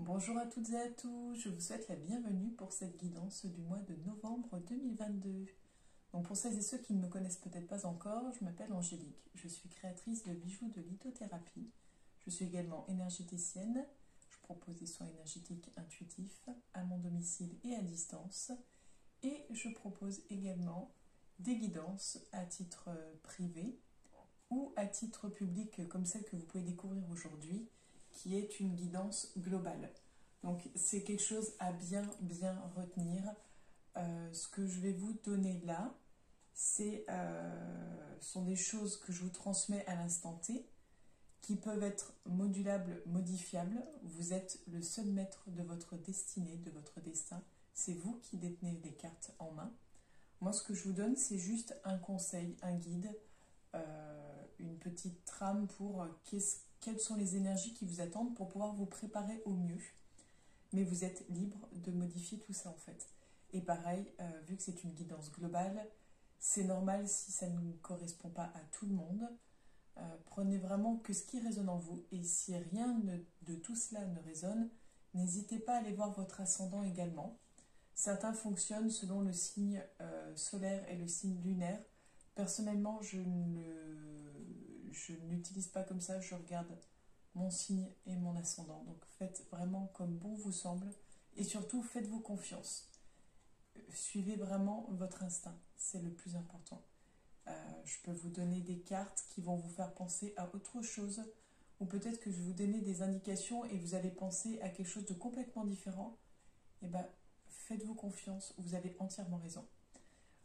Bonjour à toutes et à tous, je vous souhaite la bienvenue pour cette guidance du mois de novembre 2022. Donc pour celles et ceux qui ne me connaissent peut-être pas encore, je m'appelle Angélique, je suis créatrice de bijoux de lithothérapie. Je suis également énergéticienne, je propose des soins énergétiques intuitifs à mon domicile et à distance. Et je propose également des guidances à titre privé ou à titre public comme celle que vous pouvez découvrir aujourd'hui, qui est une guidance globale. Donc c'est quelque chose à bien retenir. Ce que je vais vous donner là, sont des choses que je vous transmets à l'instant T, qui peuvent être modulables, modifiables. Vous êtes le seul maître de votre destinée, de votre destin. C'est vous qui détenez les cartes en main. Moi, ce que je vous donne, c'est juste un conseil, un guide, une petite trame pour quelles sont les énergies qui vous attendent pour pouvoir vous préparer au mieux. Mais vous êtes libre de modifier tout ça en fait. Et pareil, vu que c'est une guidance globale, c'est normal si ça ne correspond pas à tout le monde. Prenez vraiment que ce qui résonne en vous. Et si rien de tout cela ne résonne, n'hésitez pas à aller voir votre ascendant également. Certains fonctionnent selon le signe solaire et le signe lunaire. Personnellement, je n'utilise pas comme ça, je regarde mon signe et mon ascendant. Donc faites vraiment comme bon vous semble et surtout faites-vous confiance. Suivez vraiment votre instinct, c'est le plus important. Je peux vous donner des cartes qui vont vous faire penser à autre chose ou peut-être que je vais vous donner des indications et vous allez penser à quelque chose de complètement différent. Et bien, faites-vous confiance, vous avez entièrement raison.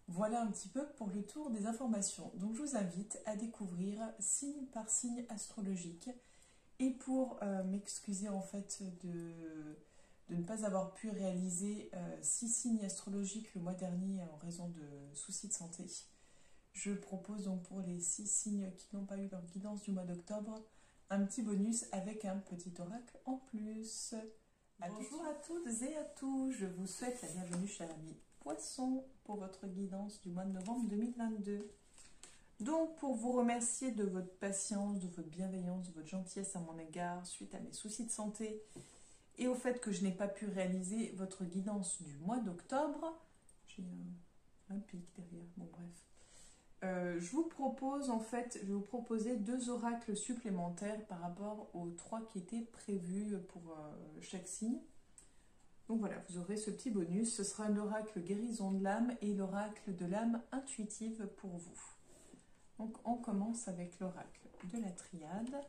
Voilà un petit peu pour le tour des informations. Donc je vous invite à découvrir signe par signe astrologique. Et pour m'excuser en fait de ne pas avoir pu réaliser 6 signes astrologiques le mois dernier en raison de soucis de santé, je propose donc pour les 6 signes qui n'ont pas eu leur guidance du mois d'octobre, un petit bonus avec un petit oracle en plus. Bonjour à toutes et à tous, je vous souhaite la bienvenue chers amis Poissons pour votre guidance du mois de novembre 2022. Donc pour vous remercier de votre patience, de votre bienveillance, de votre gentillesse à mon égard suite à mes soucis de santé et au fait que je n'ai pas pu réaliser votre guidance du mois d'octobre, j'ai un pic derrière, bon bref. Je vous propose en fait, je vais vous proposer 2 oracles supplémentaires par rapport aux 3 qui étaient prévus pour chaque signe. Donc voilà, vous aurez ce petit bonus, ce sera l'oracle guérison de l'âme et l'oracle de l'âme intuitive pour vous. Donc on commence avec l'oracle de la triade,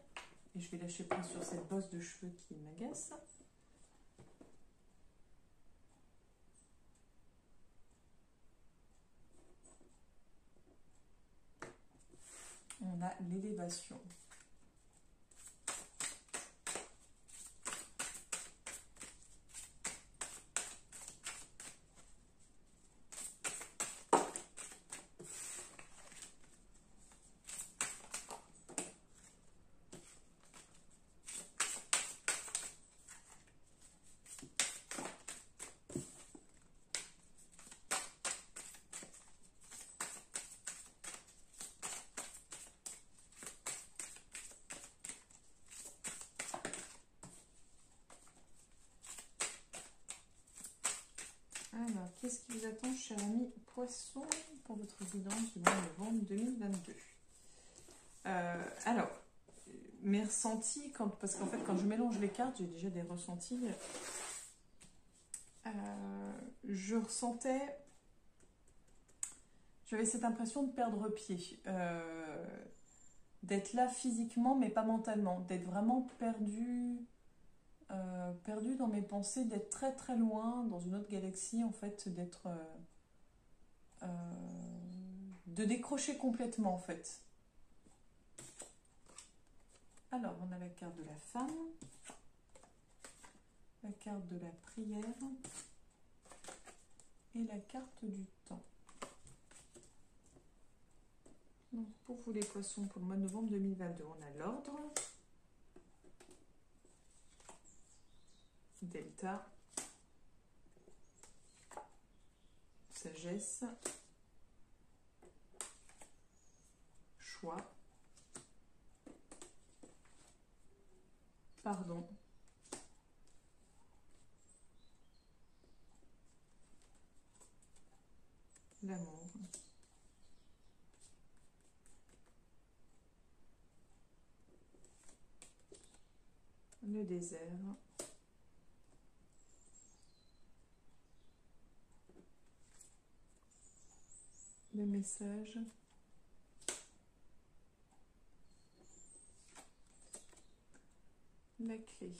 et je vais lâcher prise sur cette bosse de cheveux qui m'agace. On a l'élévation. Alors, qu'est-ce qui vous attend, cher ami Poisson, pour votre guidance du mois de novembre 2022 Alors, mes ressentis, parce qu'en fait, quand je mélange les cartes, j'ai déjà des ressentis. Je ressentais... J'avais cette impression de perdre pied. D'être là physiquement, mais pas mentalement. D'être vraiment perdu dans mes pensées, d'être très très loin dans une autre galaxie, en fait, de décrocher complètement en fait. Alors on a la carte de la femme, la carte de la prière et la carte du temps. Donc pour vous les poissons, pour le mois de novembre 2022, on a l'ordre, delta, sagesse, choix, pardon, le désert. Le message. La clé.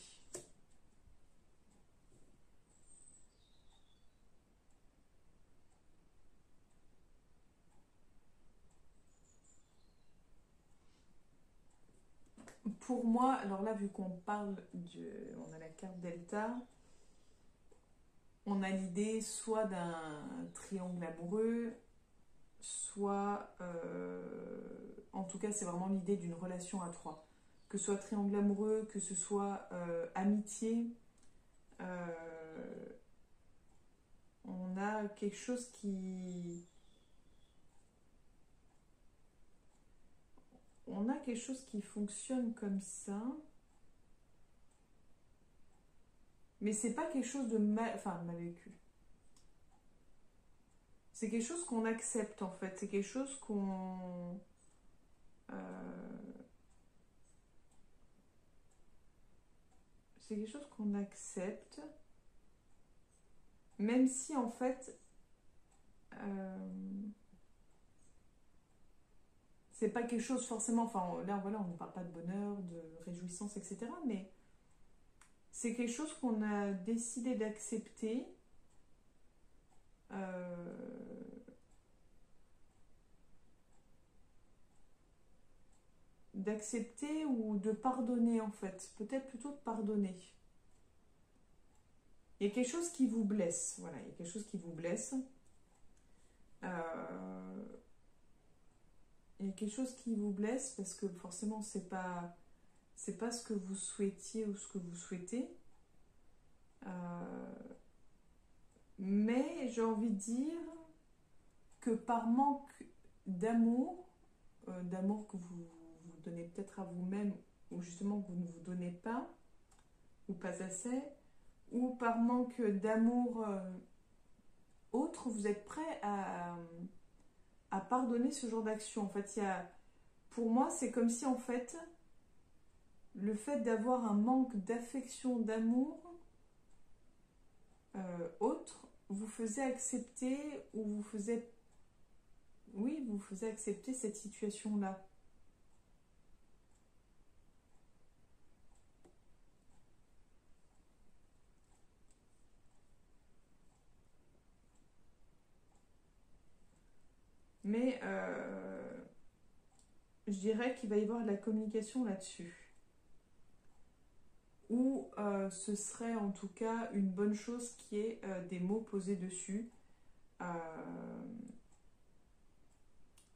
Pour moi, alors là, vu qu'on parle on a la carte Delta, on a l'idée soit d'un triangle amoureux, soit, en tout cas, c'est vraiment l'idée d'une relation à trois. Que ce soit triangle amoureux, que ce soit amitié, on a quelque chose qui... On a quelque chose qui fonctionne comme ça. Mais c'est pas quelque chose de mal... Enfin, mal vécu. C'est quelque chose qu'on accepte, en fait. C'est quelque chose qu'on... C'est quelque chose qu'on accepte. Même si, en fait... c'est pas quelque chose forcément... Enfin, là, voilà, on ne parle pas de bonheur, de réjouissance, etc. Mais c'est quelque chose qu'on a décidé d'accepter. D'accepter ou de pardonner, en fait. Peut-être plutôt de pardonner. Il y a quelque chose qui vous blesse. Voilà, il y a quelque chose qui vous blesse. Il y a quelque chose qui vous blesse parce que forcément, c'est pas ce que vous souhaitiez ou ce que vous souhaitez. Mais j'ai envie de dire que par manque d'amour, d'amour que vous donnez peut-être à vous-même, ou justement que vous ne vous donnez pas, ou pas assez, ou par manque d'amour autre, vous êtes prêt à pardonner ce genre d'action. En fait, pour moi, c'est comme si en fait, le fait d'avoir un manque d'affection, d'amour autre, vous faisait accepter, ou vous faisait... Oui, vous faisait accepter cette situation-là. Mais je dirais qu'il va y avoir de la communication là-dessus. Ou ce serait en tout cas une bonne chose qui est des mots posés dessus.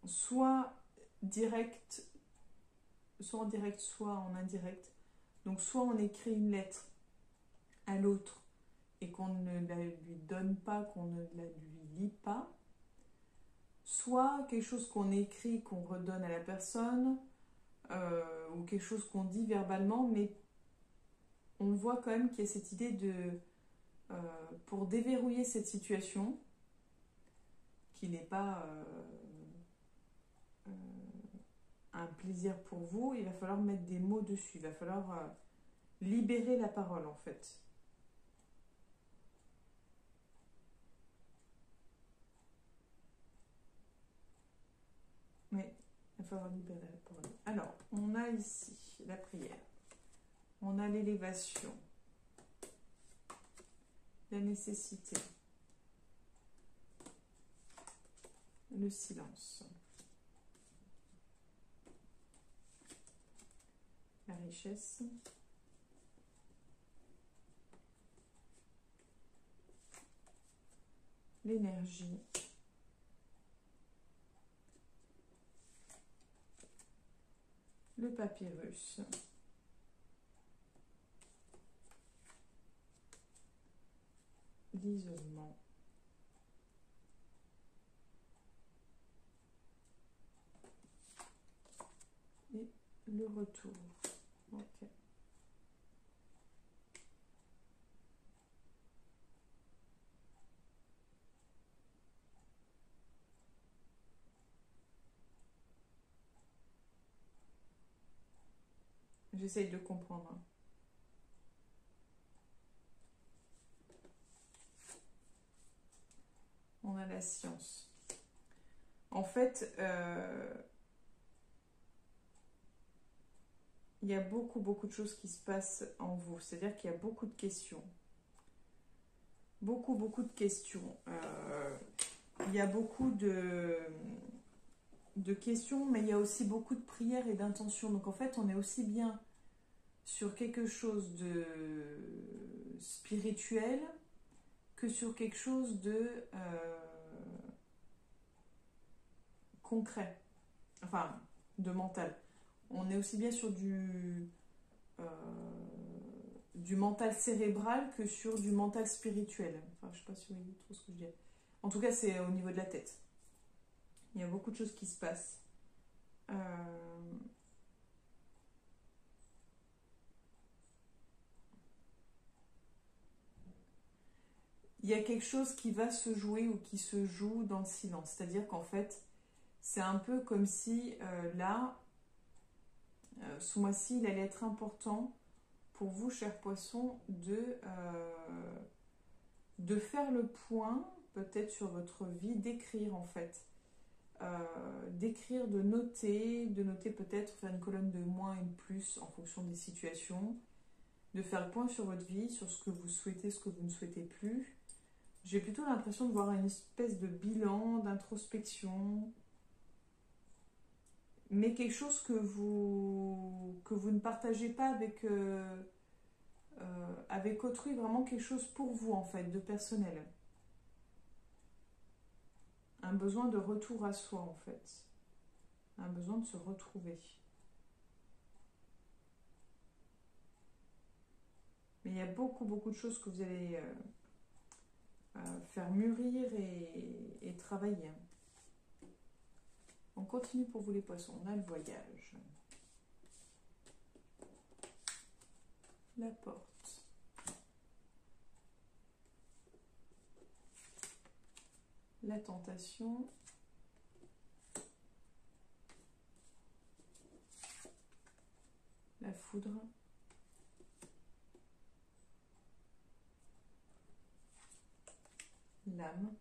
Soit direct, soit en direct, soit en indirect. Donc soit on écrit une lettre à l'autre et qu'on ne la lui donne pas, qu'on ne la lui lit pas. Soit quelque chose qu'on écrit, qu'on redonne à la personne, ou quelque chose qu'on dit verbalement, mais on voit quand même qu'il y a cette idée de... pour déverrouiller cette situation, qui n'est pas un plaisir pour vous, il va falloir mettre des mots dessus, il va falloir libérer la parole en fait. Oui, il va falloir libérer la parole. Alors, on a ici la prière, on a l'élévation, la nécessité, le silence, la richesse, l'énergie, le papyrus, l'isolement, et le retour. Ok. J'essaye de comprendre. la science. En fait, il y a beaucoup de choses qui se passent en vous. C'est-à-dire qu'il y a beaucoup de questions. Beaucoup de questions. Il y a beaucoup de questions, mais il y a aussi beaucoup de prières et d'intentions. Donc en fait, on est aussi bien sur quelque chose de spirituel que sur quelque chose de concret, enfin de mental. On est aussi bien sur du mental cérébral que sur du mental spirituel. Enfin, je ne sais pas si vous voyez trop ce que je dis. En tout cas, c'est au niveau de la tête. Il y a beaucoup de choses qui se passent. Il y a quelque chose qui va se jouer ou qui se joue dans le silence. C'est-à-dire qu'en fait, c'est un peu comme si là, ce mois-ci, il allait être important pour vous, chers poissons, de faire le point peut-être sur votre vie, d'écrire en fait. D'écrire, de noter peut-être, faire une colonne de moins et de plus en fonction des situations, de faire le point sur votre vie, sur ce que vous souhaitez, ce que vous ne souhaitez plus. J'ai plutôt l'impression de voir une espèce de bilan, d'introspection, mais quelque chose que vous ne partagez pas avec autrui, vraiment quelque chose pour vous en fait, de personnel. Un besoin de retour à soi en fait. Un besoin de se retrouver. Mais il y a beaucoup de choses que vous allez faire mûrir et travailler. On continue pour vous les poissons. On a le voyage. La porte. La tentation. La foudre. L'âme.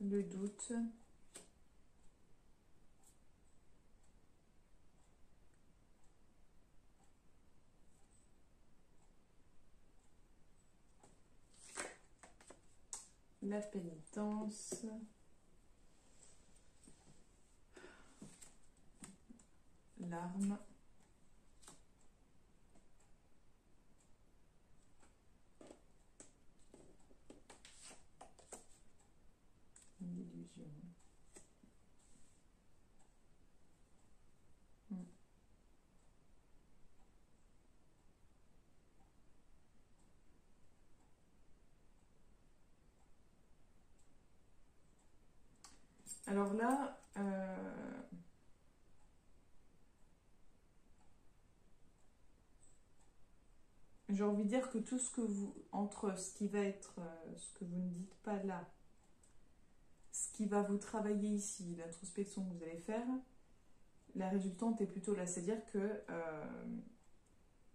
Le doute. La pénitence. L'arme. L'illusion. Alors là, j'ai envie de dire que tout ce que vous, entre ce qui va être, ce que vous ne dites pas là, ce qui va vous travailler ici, l'introspection que vous allez faire, la résultante est plutôt là. C'est-à-dire que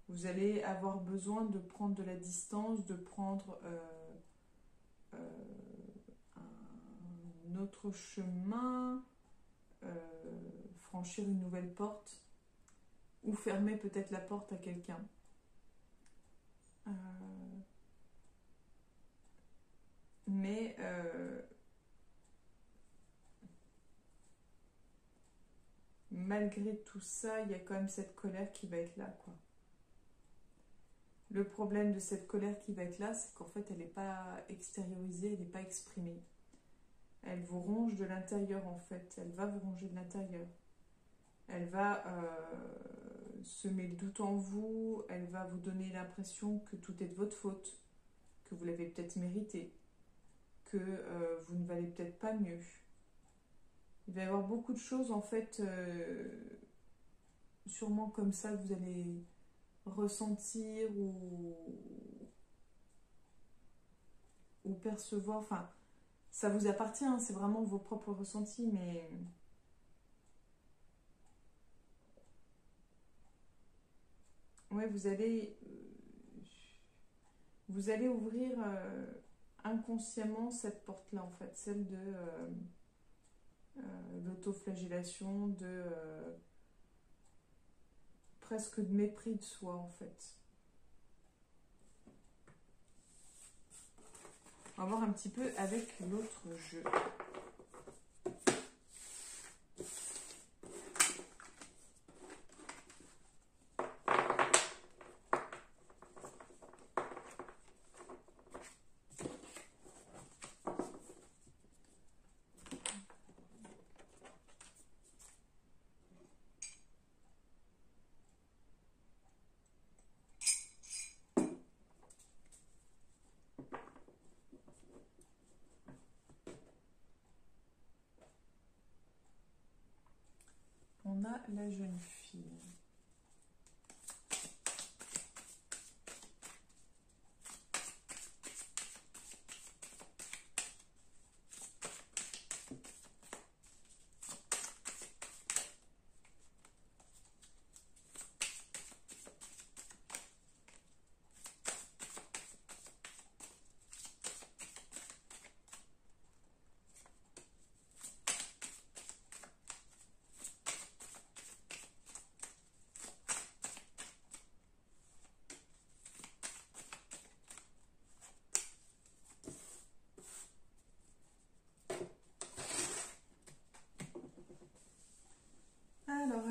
vous allez avoir besoin de prendre de la distance, de prendre un autre chemin, franchir une nouvelle porte, ou fermer peut-être la porte à quelqu'un. Mais malgré tout ça, il y a quand même cette colère qui va être là, quoi. Le problème de cette colère qui va être là, c'est qu'en fait, elle n'est pas extériorisée, elle n'est pas exprimée. Elle vous ronge de l'intérieur, en fait. Elle va vous ronger de l'intérieur. Elle va semer le doute en vous. Elle va vous donner l'impression que tout est de votre faute, que vous l'avez peut-être mérité, que vous ne valez peut-être pas mieux. Il va y avoir beaucoup de choses, en fait, sûrement comme ça, que vous allez ressentir ou percevoir. Enfin, ça vous appartient, hein, c'est vraiment vos propres ressentis, mais ouais, vous allez ouvrir inconsciemment cette porte-là, en fait, celle de l'autoflagellation, de presque de mépris de soi, en fait. On va voir un petit peu avec l'autre jeu. On a la jeune fille. Alors.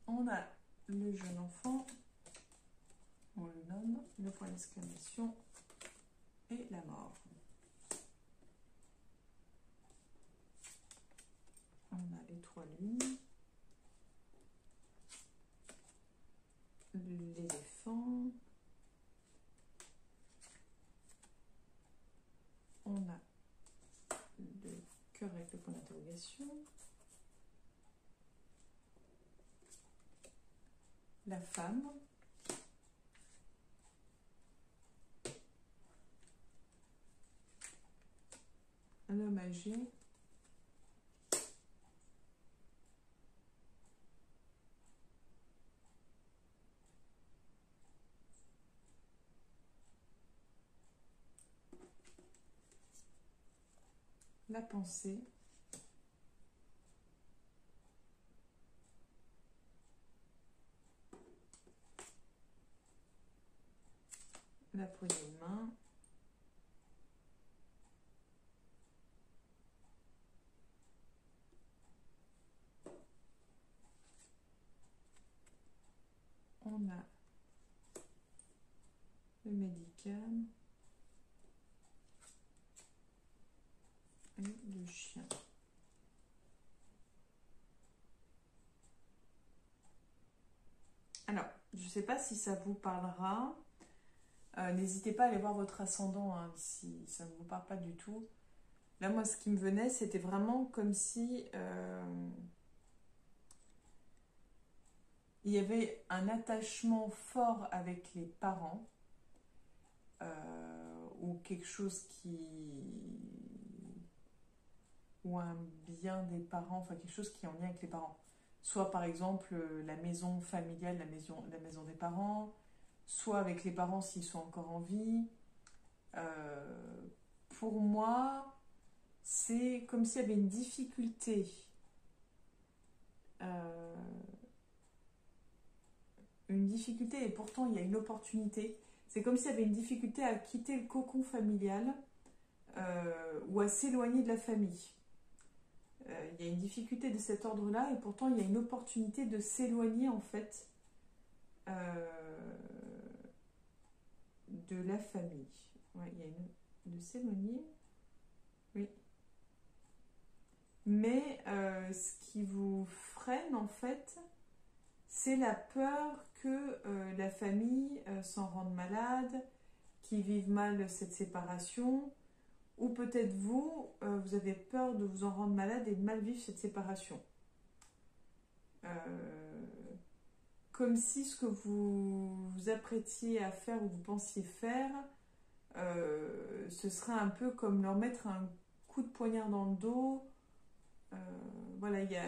On a le jeune enfant, on le nomme, le point d'exclamation et la mort. On a les 3 lunes, l'éléphant, on a le cœur avec le point d'interrogation, la femme, l'homme âgé, la pensée, la poignée de main, on a le médical et le chien. Alors, je ne sais pas si ça vous parlera. N'hésitez pas à aller voir votre ascendant hein, si ça ne vous parle pas du tout. Là, moi, ce qui me venait, c'était vraiment comme si il y avait un attachement fort avec les parents ou quelque chose ou un bien des parents, enfin quelque chose qui est en lien avec les parents. Soit par exemple la maison familiale, la maison des parents, soit avec les parents s'ils sont encore en vie. Pour moi, c'est comme s'il y avait une difficulté. Une difficulté et pourtant il y a une opportunité. C'est comme s'il y avait une difficulté à quitter le cocon familial ou à s'éloigner de la famille. Il y a une difficulté de cet ordre-là et pourtant il y a une opportunité de s'éloigner en fait de la famille. Ouais, il y a de s'éloigner. Oui. Mais ce qui vous freine en fait, c'est la peur que la famille s'en rende malade, qu'ils vivent mal cette séparation, ou peut-être vous, vous avez peur de vous en rendre malade et de mal vivre cette séparation. Comme si ce que vous vous apprêtiez à faire ou vous pensiez faire, ce serait un peu comme leur mettre un coup de poignard dans le dos. Voilà, il y a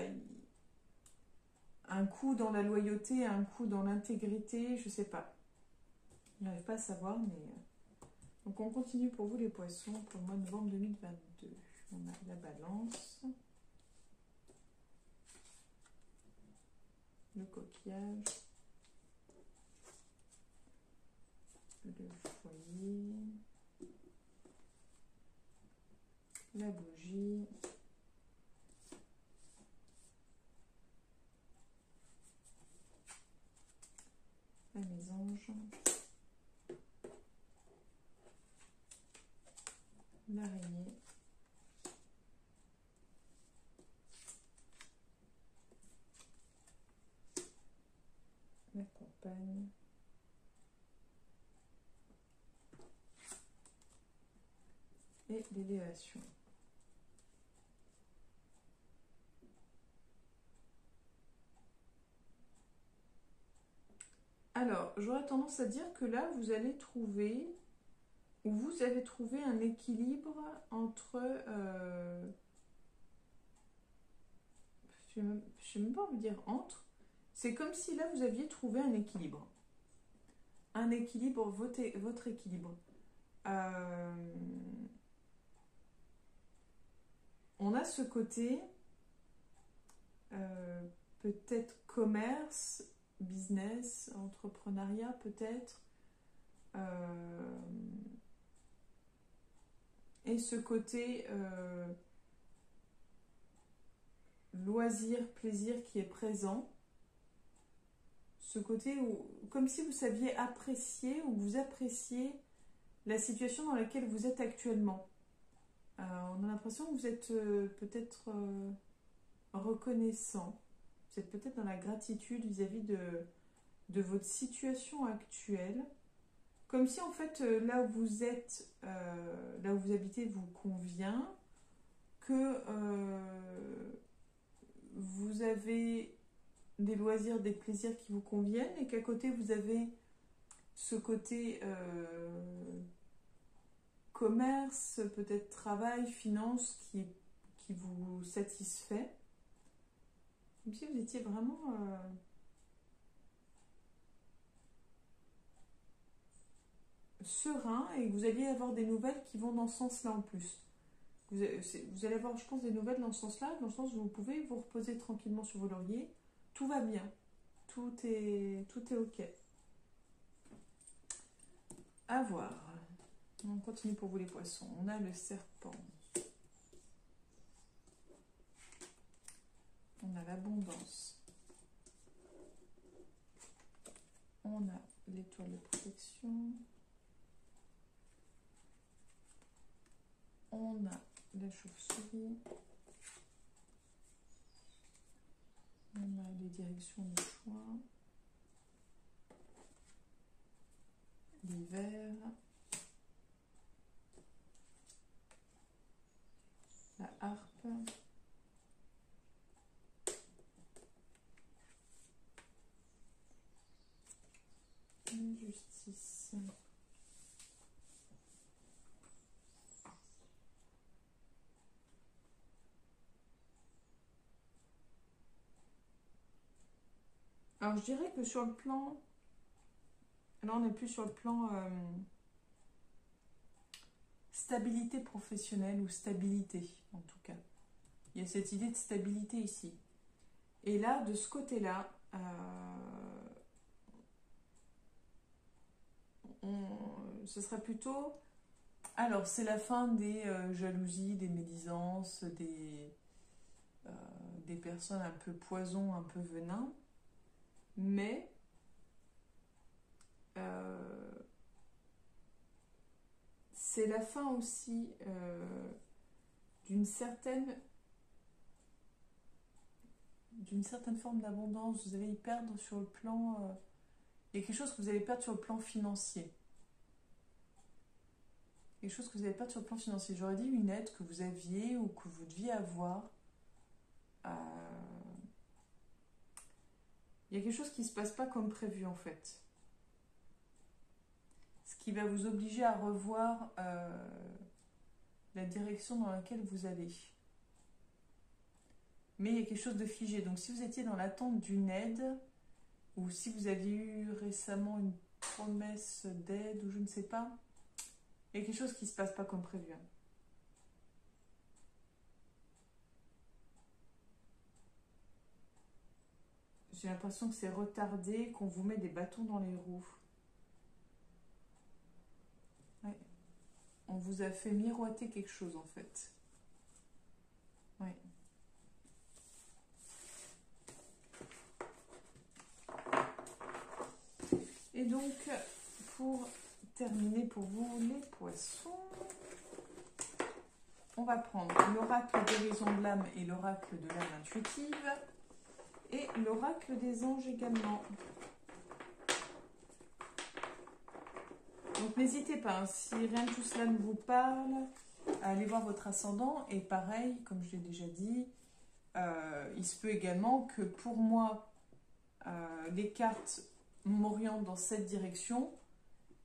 un coup dans la loyauté, un coup dans l'intégrité, je sais pas. Je n'arrive pas à savoir, mais... Donc on continue pour vous les poissons pour le mois de novembre 2022. On a la balance, le coquillage, le foyer, la bougie, la mésange, l'araignée, la campagne, et l'élévation. Alors, j'aurais tendance à dire que là, vous allez trouver, ou vous avez trouvé un équilibre entre... je ne sais même pas vous dire entre. C'est comme si là, vous aviez trouvé un équilibre. Un équilibre, votre équilibre. On a ce côté, peut-être commerce, business, entrepreneuriat peut-être. Et ce côté loisir, plaisir qui est présent. Ce côté où, comme si vous saviez apprécier ou vous appréciez la situation dans laquelle vous êtes actuellement. On a l'impression que vous êtes peut-être reconnaissant. Vous êtes peut-être dans la gratitude vis-à-vis de votre situation actuelle. Comme si en fait là où vous êtes, là où vous habitez vous convient, que vous avez des loisirs, des plaisirs qui vous conviennent et qu'à côté vous avez ce côté commerce, peut-être travail, finance qui vous satisfait. Comme si vous étiez vraiment serein et que vous alliez avoir des nouvelles qui vont dans ce sens-là en plus. Vous allez avoir, je pense, des nouvelles dans ce sens-là, dans le sens où vous pouvez vous reposer tranquillement sur vos lauriers. Tout va bien. Tout est OK. À voir. On continue pour vous les poissons. On a le serpent. On a l'abondance. On a l'étoile de protection. On a la chauve-souris. On a les directions de choix. L'hiver. La harpe. Justice. Alors je dirais que sur le plan, là on n'est plus sur le plan stabilité professionnelle ou stabilité en tout cas. Il y a cette idée de stabilité ici. Et là, de ce côté-là, ce serait plutôt... Alors, c'est la fin des jalousies, des médisances, des personnes un peu poison, un peu venin. Mais c'est la fin aussi d'une certaine forme d'abondance. Vous allez y perdre sur le plan... il y a quelque chose que vous allez perdre sur le plan financier. Quelque chose que vous allez perdre sur le plan financier. J'aurais dit une aide que vous aviez ou que vous deviez avoir. Il y a quelque chose qui ne se passe pas comme prévu en fait. Ce qui va vous obliger à revoir la direction dans laquelle vous allez. Mais il y a quelque chose de figé. Donc si vous étiez dans l'attente d'une aide, ou si vous aviez eu récemment une promesse d'aide, ou je ne sais pas, il y a quelque chose qui ne se passe pas comme prévu. J'ai l'impression que c'est retardé, qu'on vous met des bâtons dans les roues. Ouais. On vous a fait miroiter quelque chose en fait. Oui. Et donc, pour terminer pour vous les poissons, on va prendre l'oracle d'horizon de l'âme et l'oracle de l'âme intuitive et l'oracle des anges également. Donc n'hésitez pas, hein, si rien de tout cela ne vous parle, allez voir votre ascendant. Et pareil, comme je l'ai déjà dit, il se peut également que pour moi, les cartes m'orientent dans cette direction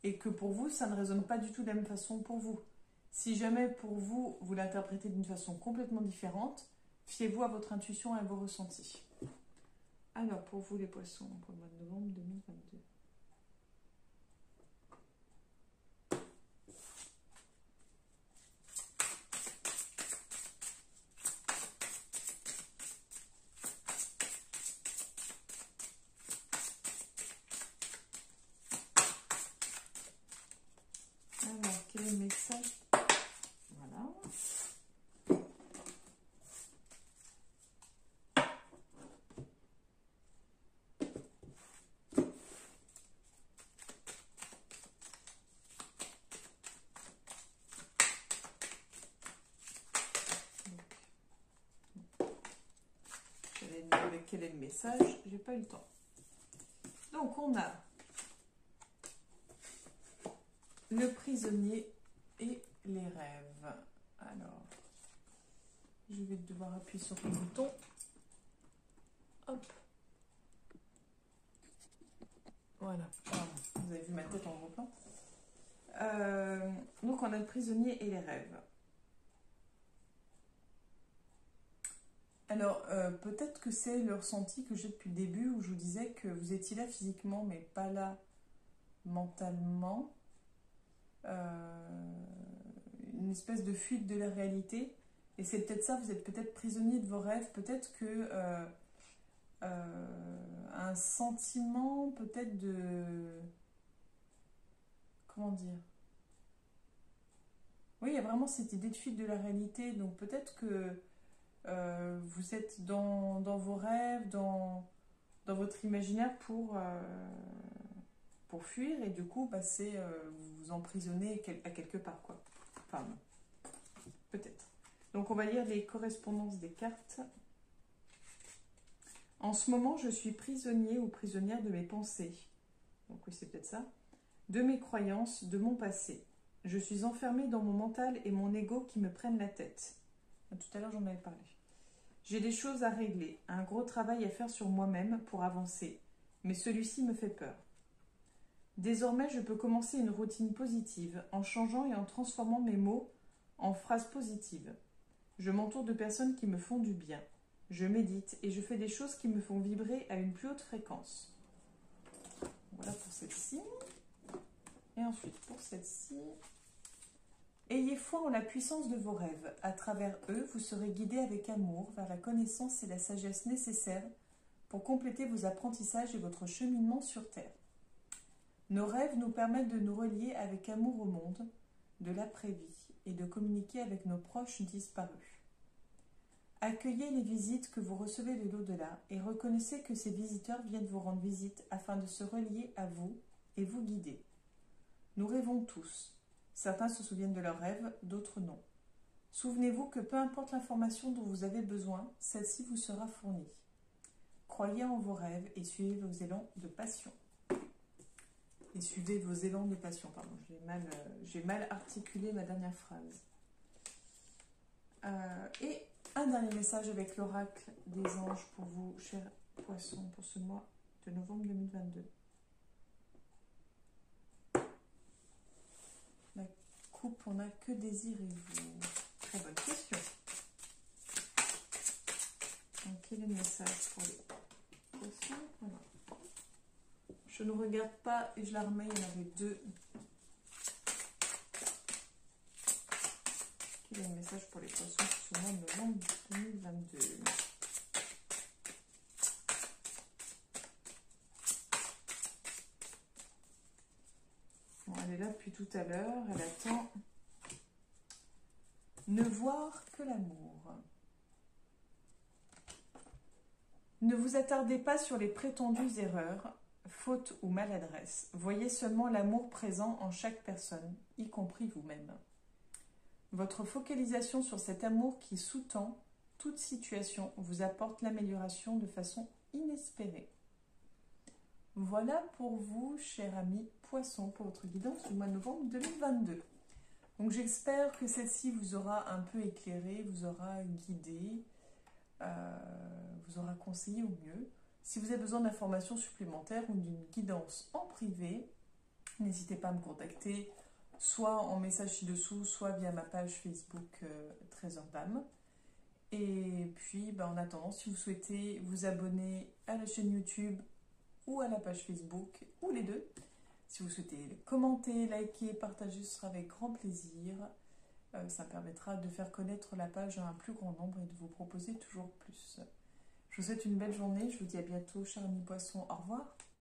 et que pour vous, ça ne résonne pas du tout de la même façon pour vous. Si jamais pour vous, vous l'interprétez d'une façon complètement différente, fiez-vous à votre intuition et à vos ressentis. Alors, pour vous les poissons, pour le mois de novembre 2022. Alors, quel est le message? Voilà. J'allais demander quel est le message, j'ai pas eu le temps. Donc, on a le prisonnier et les rêves. Alors, je vais devoir appuyer sur le bouton. Hop. Voilà. Pardon. Vous avez vu ma tête en gros plan. Donc, on a le prisonnier et les rêves. Alors, peut-être que c'est le ressenti que j'ai depuis le début où je vous disais que vous étiez là physiquement, mais pas là mentalement. Une espèce de fuite de la réalité. Et c'est peut-être ça, vous êtes peut-être prisonnier de vos rêves. Peut-être que un sentiment peut-être de... Comment dire? Oui, il y a vraiment cette idée de fuite de la réalité. Donc peut-être que vous êtes dans vos rêves, dans votre imaginaire pour fuir. Et du coup, bah, c'est vous vous emprisonnez à quelque part, quoi. Enfin, peut-être. Donc on va lire les correspondances des cartes. En ce moment, je suis prisonnier ou prisonnière de mes pensées. Donc oui, c'est peut-être ça. De mes croyances, de mon passé. Je suis enfermée dans mon mental et mon ego qui me prennent la tête. Tout à l'heure, j'en avais parlé. J'ai des choses à régler, un gros travail à faire sur moi-même pour avancer. Mais celui-ci me fait peur. Désormais, je peux commencer une routine positive en changeant et en transformant mes mots en phrases positives. Je m'entoure de personnes qui me font du bien. Je médite et je fais des choses qui me font vibrer à une plus haute fréquence. Voilà pour celle-ci. Et ensuite, pour celle-ci. Ayez foi en la puissance de vos rêves. À travers eux, vous serez guidé avec amour vers la connaissance et la sagesse nécessaires pour compléter vos apprentissages et votre cheminement sur Terre. Nos rêves nous permettent de nous relier avec amour au monde, de l'après-vie et de communiquer avec nos proches disparus. Accueillez les visites que vous recevez de l'au-delà et reconnaissez que ces visiteurs viennent vous rendre visite afin de se relier à vous et vous guider. Nous rêvons tous. Certains se souviennent de leurs rêves, d'autres non. Souvenez-vous que peu importe l'information dont vous avez besoin, celle-ci vous sera fournie. Croyez en vos rêves et suivez vos élans de passion. Et suivez vos élans de passion, pardon, j'ai mal articulé ma dernière phrase. Et un dernier message avec l'oracle des anges pour vous, chers poissons, pour ce mois de novembre 2022. La coupe, on n'a que désirez-vous. très bonne question. Donc, quel est le message pour les poissons? Voilà. Je ne regarde pas et je la remets, il y en avait deux. Quel est le message pour les poissons pour ce mois de novembre 2022? Bon, elle est là depuis tout à l'heure, elle attend. Ne voir que l'amour. Ne vous attardez pas sur les prétendues erreurs, fautes ou maladresses. Voyez seulement l'amour présent en chaque personne, y compris vous-même. Votre focalisation sur cet amour qui sous-tend toute situation vous apporte l'amélioration de façon inespérée. Voilà pour vous, cher ami Poisson, pour votre guidance du mois de novembre 2022. Donc j'espère que celle-ci vous aura un peu éclairé, vous aura guidé, vous aura conseillé au mieux. Si vous avez besoin d'informations supplémentaires ou d'une guidance en privé, n'hésitez pas à me contacter, soit en message ci-dessous, soit via ma page Facebook Trésor d'âme. Et puis, en attendant, si vous souhaitez vous abonner à la chaîne YouTube ou à la page Facebook, ou les deux, si vous souhaitez commenter, liker, partager, ce sera avec grand plaisir. Ça permettra de faire connaître la page à un plus grand nombre et de vous proposer toujours plus. Je vous souhaite une belle journée, je vous dis à bientôt, chers amis poissons, au revoir.